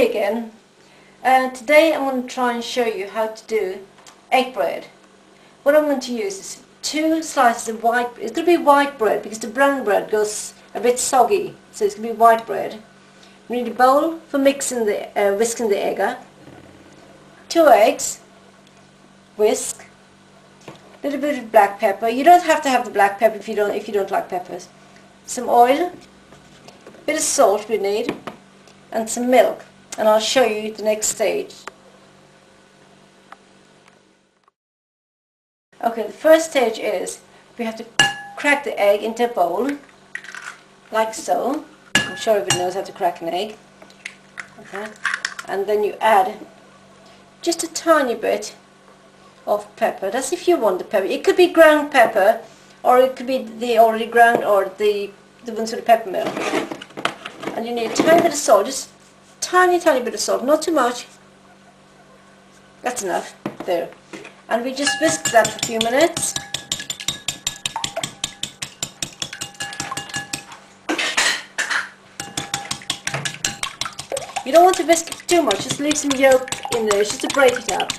me again, and today I'm going to try and show you how to do egg bread. What I'm going to use is 2 slices of white. It's going to be white bread because the brown bread goes a bit soggy, so it's going to be white bread. We need a bowl for mixing the whisking the egg up. 2 eggs, whisk. A little bit of black pepper. You don't have to have the black pepper if you don't like peppers. Some oil, a bit of salt we need, and some milk. And I'll show you the next stage. Okay, the first stage is we have to crack the egg into a bowl, like so. I'm sure everybody knows how to crack an egg. Okay. And then you add just a tiny bit of pepper. That's if you want the pepper. It could be ground pepper, or it could be the already ground, or the ones with the peppermint. And you need a tiny bit of salt, just tiny bit of salt, not too much. That's enough. There. And we just whisk that for a few minutes. You don't want to whisk it too much, just leave some yolk in there, just to break it up.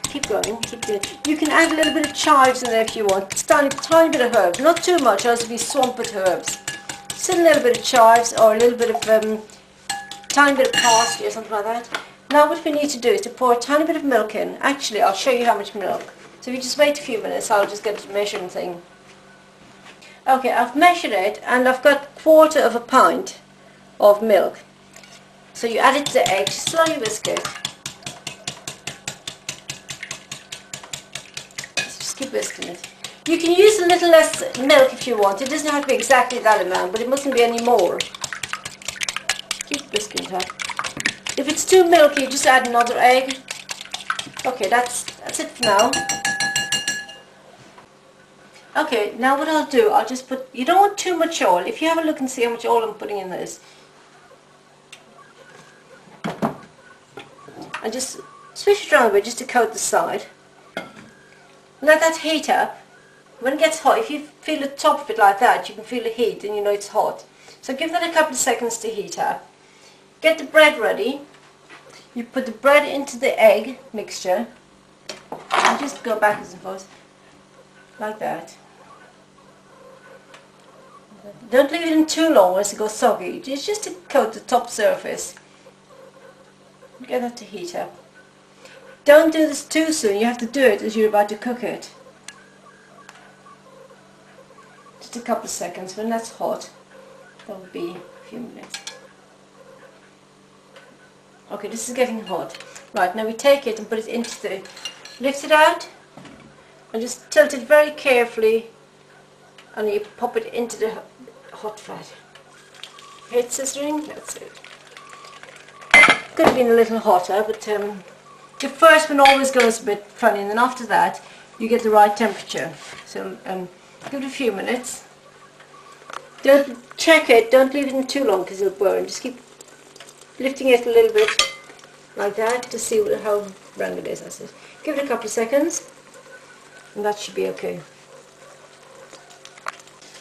Keep going, keep doing it. You can add a little bit of chives in there if you want, just tiny bit of herbs, not too much, or else it'll be swamped with herbs. Just a little bit of chives, or a little bit of, tiny bit of parsley or something like that. Now what we need to do is to pour a tiny bit of milk in. Actually, I'll show you how much milk. So if you just wait a few minutes, I'll just get the measuring thing. Okay, I've measured it, and I've got 1/4 of a pint of milk. So you add it to the egg, slowly whisk it. Just keep whisking it. You can use a little less milk if you want. It doesn't have to be exactly that amount, but it mustn't be any more. Keep whisking it up. If it's too milky, just add another egg. Okay, that's it for now. Okay, now what I'll do, I'll just put, you don't want too much oil. If you have a look and see how much oil I'm putting in this. And just swish it around a bit just to coat the side. Let that heat up. When it gets hot, if you feel the top of it like that, you can feel the heat and you know it's hot. So give that a couple of seconds to heat up. Get the bread ready. You put the bread into the egg mixture and just go backwards and forwards like that. Don't leave it in too long as it goes soggy. It's just to coat the top surface. Get that to heat up. Don't do this too soon. You have to do it as you're about to cook it. Just a couple of seconds. When that's hot, that will be a few minutes. Okay, this is getting hot. Right, now we take it and put it into the... Lift it out and just tilt it very carefully, and you pop it into the hot fat. Hit scissoring, that's it. Could have been a little hotter, but the first one always goes a bit funny, and then after that you get the right temperature. So give it a few minutes. Don't check it, don't leave it in too long because it'll burn. Just keep lifting it a little bit like that to see how brown it is. That's it. Give it a couple of seconds and that should be okay.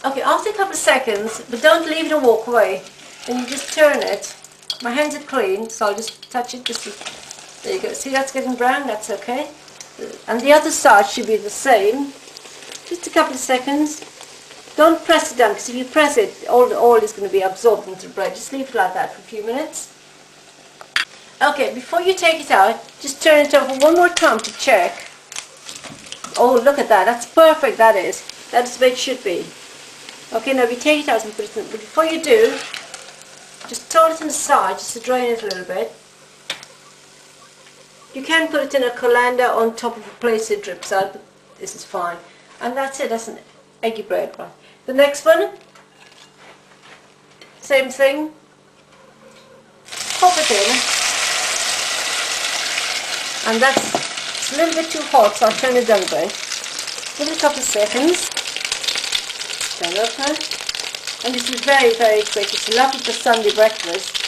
Okay, after a couple of seconds, but don't leave it and walk away. Then you just turn it. My hands are clean, so I'll just touch it. There you go. See, that's getting brown, that's okay. And the other side should be the same. Just a couple of seconds. Don't press it down, because if you press it, all the oil is going to be absorbed into the bread. Just leave it like that for a few minutes. Okay, before you take it out, just turn it over one more time to check. Oh, look at that. That's perfect, that is. That is the way it should be. Okay, now we take it out and put it in. But before you do, just throw it on the side, just to drain it a little bit. You can put it in a colander on top of a plate so it drips out, but this is fine. And that's it, that's an eggy bread. Right. The next one, same thing. Pop it in. And it's a little bit too hot, so I'll turn it down a bit. Give it a couple of seconds. Turn it up now. And this is very quick. It's lovely for Sunday breakfast.